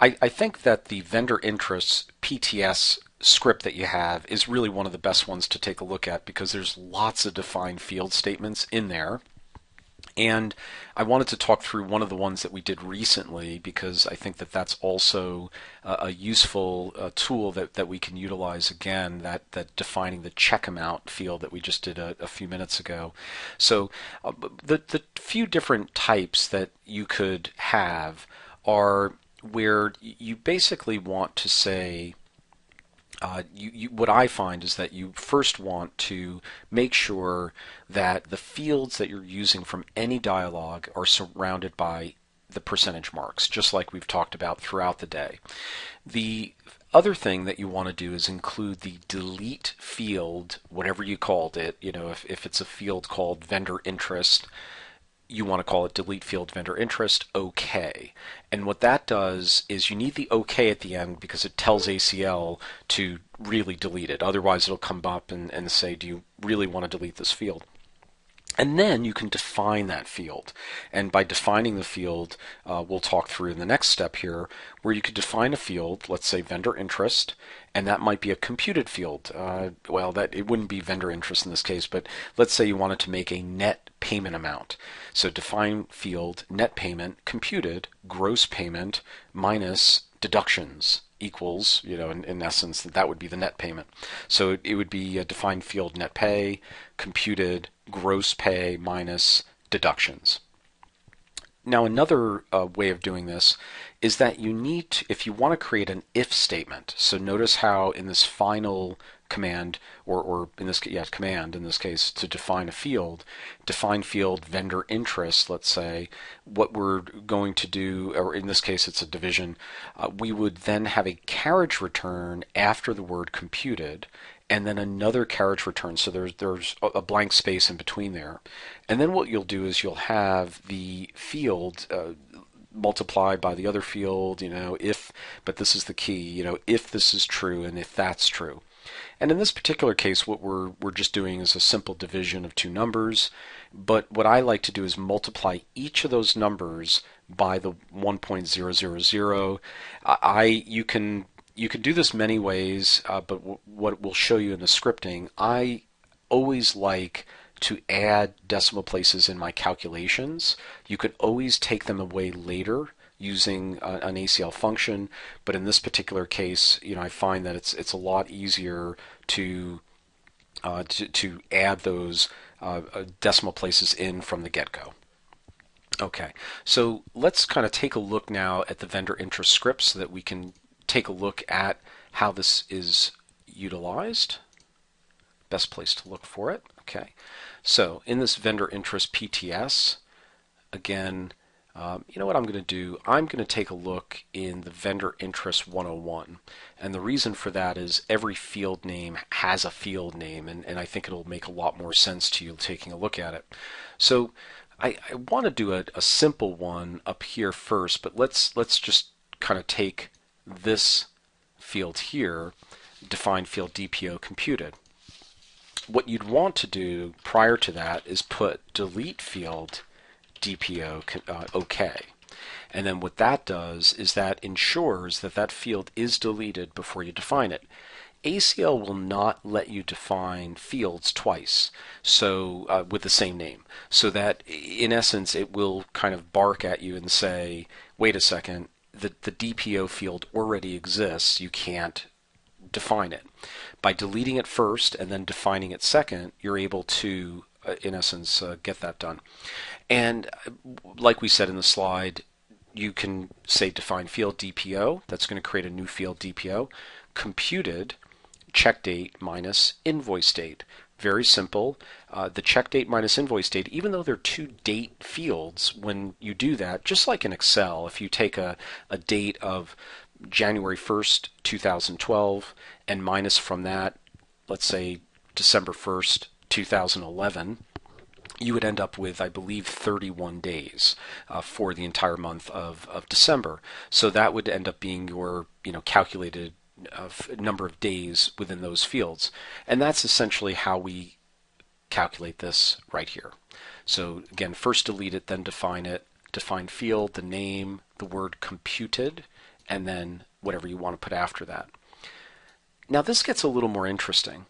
I think that the vendor interest PTS script that you have is really one of the best ones to take a look at because there's lots of defined field statements in there. And I wanted to talk through one of the ones that we did recently because I think that that's also a useful tool that we can utilize again, that defining the check amount field that we just did a few minutes ago. So the few different types that you could have are where you basically want to say, what I find is that you first want to make sure that the fields that you're using from any dialog are surrounded by the percentage marks, just like we've talked about throughout the day. The other thing that you want to do is include the delete field, whatever you called it. If it's a field called vendor interest, you want to call it delete field vendor interest OK. And what that does is you need the OK at the end because it tells ACL to really delete it. Otherwise, it'll come up and say, do you really want to delete this field? And then you can define that field. And by defining the field, we'll talk through in the next step here, where you could define a field, let's say vendor interest, and that might be a computed field. It wouldn't be vendor interest in this case, but let's say you wanted to make a net payment amount. So define field net payment computed gross payment minus deductions equals, in essence, that would be the net payment. So it would be a defined field net pay computed gross pay minus deductions. Now another way of doing this is that you need to, if you want to create an if statement, so notice how in this final command, or in this command in this case, to define a field, define field vendor interest, let's say, what we're going to do, or in this case it's a division, we would then have a carriage return after the word computed, and then another carriage return, so there's a blank space in between there. And then what you'll do is you'll have the field multiplied by the other field, if, but this is the key, if this is true and if that's true. And in this particular case, what we're just doing is a simple division of two numbers, but what I like to do is multiply each of those numbers by the 1.000. You can do this many ways, but what we'll show you in the scripting, I always like to add decimal places in my calculations. You can always take them away later using an ACL function, but in this particular case, I find that it's a lot easier to add those decimal places in from the get-go. Okay, so let's kind of take a look now at the vendor interest script so that we can take a look at how this is utilized. Best place to look for it. Okay, so in this vendor interest PTS, again, you know what I'm going to do? I'm going to take a look in the vendor interest 101. And the reason for that is every field name has a field name, and I think it'll make a lot more sense to you taking a look at it. So I want to do a simple one up here first, but let's just kind of take this field here, define field DPO computed. What you'd want to do prior to that is put delete field DPO OK. And then what that does is that ensures that that field is deleted before you define it. ACL will not let you define fields twice, so with the same name, so that in essence it will kind of bark at you and say, wait a second, the DPO field already exists, you can't define it. By deleting it first and then defining it second, you're able to in essence get that done. And like we said in the slide, you can say define field DPO, that's going to create a new field DPO, computed check date minus invoice date. Very simple. The check date minus invoice date, even though they're two date fields, when you do that, just like in Excel, if you take a date of January 1st, 2012, and minus from that, let's say December 1st, 2011, you would end up with, I believe, 31 days for the entire month of December. So that would end up being your calculated number of days within those fields. And that's essentially how we calculate this right here. So again, first delete it, then define it. Define field, the name, the word computed, and then whatever you want to put after that. Now this gets a little more interesting.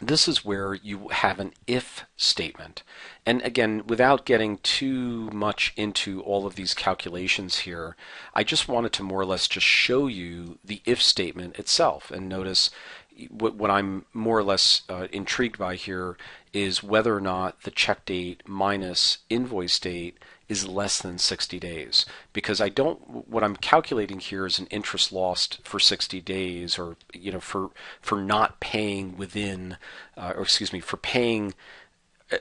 This is where you have an if statement. And again, without getting too much into all of these calculations here, I just wanted to more or less just show you the if statement itself. And notice what I'm more or less intrigued by here is whether or not the check date minus invoice date is less than 60 days. Because what I'm calculating here is an interest lost for 60 days, or for not paying within, for paying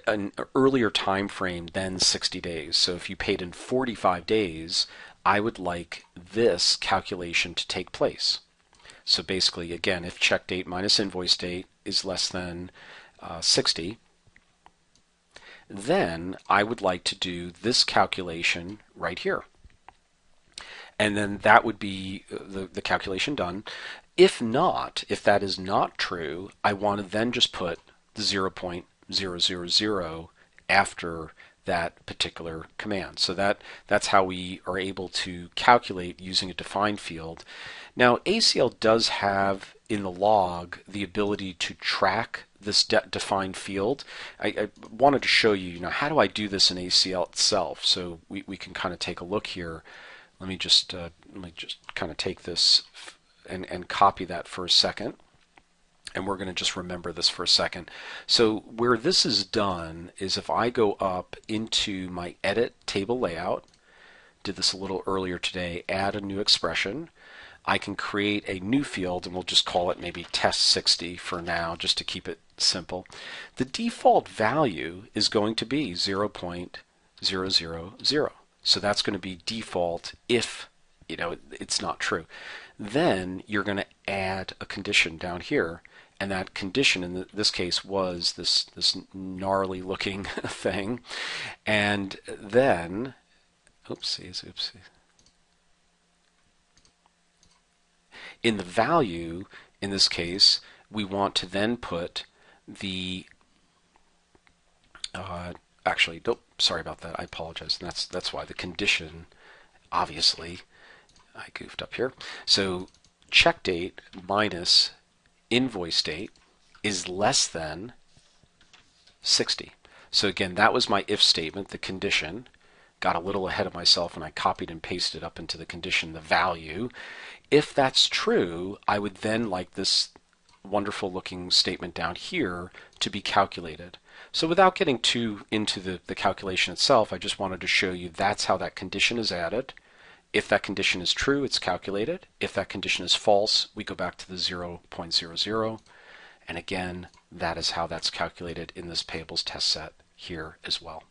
an earlier time frame than 60 days. So if you paid in 45 days, I would like this calculation to take place. So basically, again, if check date minus invoice date is less than 60, then I would like to do this calculation right here. And then that would be the calculation done. If not, if that is not true, I want to then just put the 0.000 after that particular command. So that's how we are able to calculate using a defined field. Now ACL does have in the log the ability to track this defined field. I wanted to show you, how do I do this in ACL itself? So we can kind of take a look here. Let me just kind of take this and copy that for a second. And we're going to just remember this for a second. So where this is done is if I go up into my edit table layout, did this a little earlier today, add a new expression, I can create a new field, and we'll just call it maybe test 60 for now, just to keep it simple. The default value is going to be 0.000. So that's going to be default if it's not true. Then you're going to add a condition down here, and that condition in this case was this gnarly looking thing. And then, oopsies. In the value, in this case, we want to then put the actually, nope, sorry about that. I apologize. And that's why the condition, obviously, I goofed up here. So check date minus invoice date is less than 60. So again, that was my if statement, the condition. Got a little ahead of myself and I copied and pasted up into the condition the value. If that's true, I would then like this wonderful looking statement down here to be calculated. So without getting too into the calculation itself, I just wanted to show you that's how that condition is added. If that condition is true, it's calculated. If that condition is false, we go back to the 0.00. And again, that is how that's calculated in this payables test set here as well.